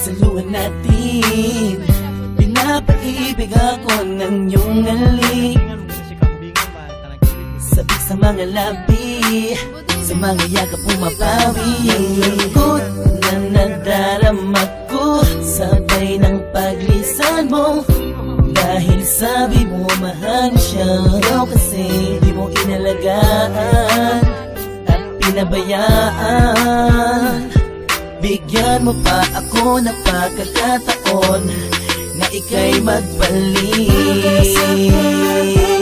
saluhan natin. Pinapaibig ako ng iyong halik, sabik sa mga labi, sa mga yakap pumapawi. Ang lungkot na nadarama ko, sabay ng paglisan mo. Dahil sabi mo mahal siya, ikaw kasi di mo inalagaan at pinabayaan. Bigyan mo pa ako ng pagkakataon na ika'y magbalik.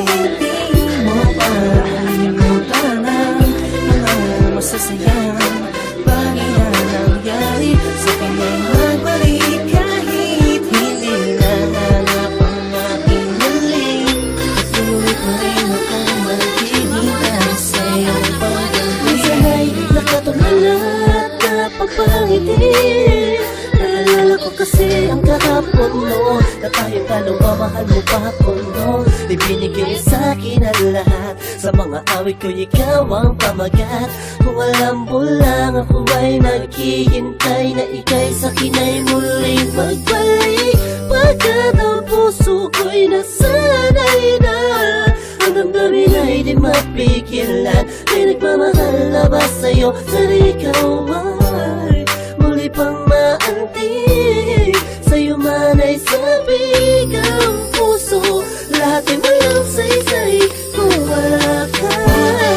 Hindi mo pa kalimutan ang mga masasayang bagay na nangyari sa kanya'y magbalik. Kahit hindi nahanap ang aking galing, patuloy pa rin akong maghihintay sa iyong pagbalik. Sana'y nakatulala pagpangiti, naalala ko kasi ang kahapon mo, na tayo dalawa, mahal mo pa ako noon. Ibinigay sa'kin ang lahat, sa mga awit ko ikaw ang pamagat. Kung alam mo lang ako ay naghihintay na ika'y sa'kin ay muling magbalik. Pagkat ang puso ko'y nasanay na, ang damdamin ay di mapigilan. May nagmamahal na ba sa'yo na ikaw ay muli pang maantig? Sa'yo man ay sabik ang puso, lahat ay walang saysay kung wala ka.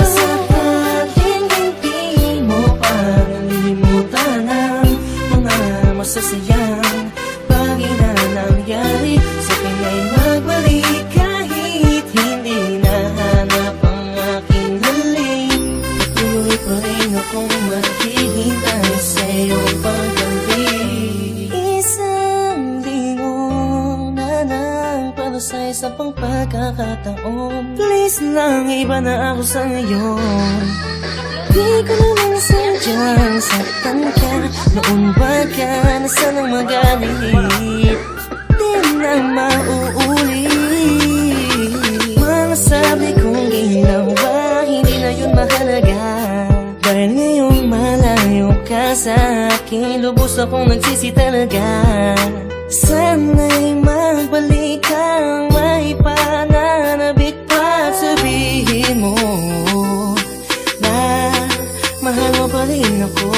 Sakaling hindi mo pa nalilimutan ang mga masasayang bagay na nangyari sa kanya'y magbalik. Kahit hindi nahanap ang aking galing, patuloy pa rin akong maghihintay sa iyong pagbalik. Isang linggo na nagpalusay sa pagkakataon. Please lang, iba na ako sa ngayon. Di ko naman sadyang saktan ka, noon ba ka na sanang magalit? Di na mauulit. Mga sabi kong ginawa, hindi na yun mahalaga. Dahil ngayong malayo ka sa akin, lubos akong nagsisi talaga. Sana'y magbalik kang may pananabik pa at sabihin mo na mahal mo pa rin ako.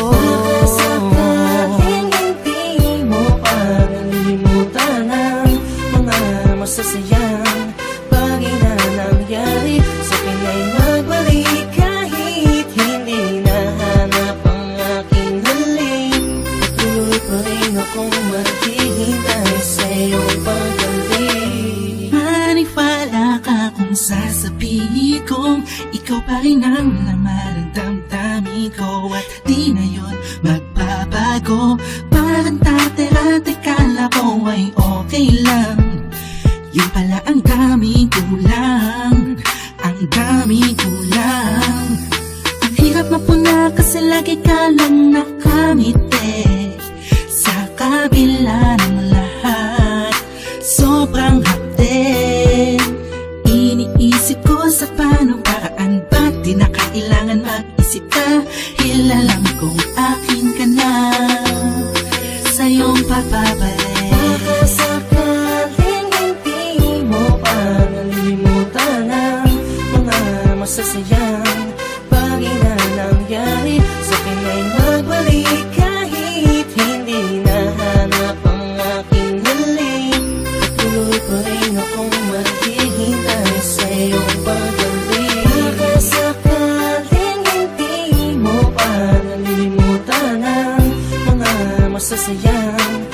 Sakaling hindi mo pa nalilimutan ang mga masasayang bagay na nangyari sa kanya'y magbalik. Kahit hindi nahanap ang aking galing, patuloy pa rin akong maghihintay sa iyong pagbalik. Maniwala ka kung sasabihin kong ikaw pa rin ang laman ng damdamin ko, at di na yun magbabago. Parang dati-dati kala ko ay okay lang, yun pala ang daming kulang, ang daming kulang. Ang hirap mapuna kasi lagi ka lang nakamite, sa kabila ng lahat sobrang hapde. Iniisip ko sa paano paraan, ba't di na kailangan mag-isip ka? Alam kong akin ka na, sa iyong pagbabalik. Baka sakaling hindi mo pa nalilimutan ang mga masasayang bagay na nangyari sa kanya'y magbalik. Kahit hindi nahanap ang aking galing, patuloy pa rin akong maghihintay sa iyong pagbalik. Baka sakaling hindi mo pa nalilimutan ang mga masasayang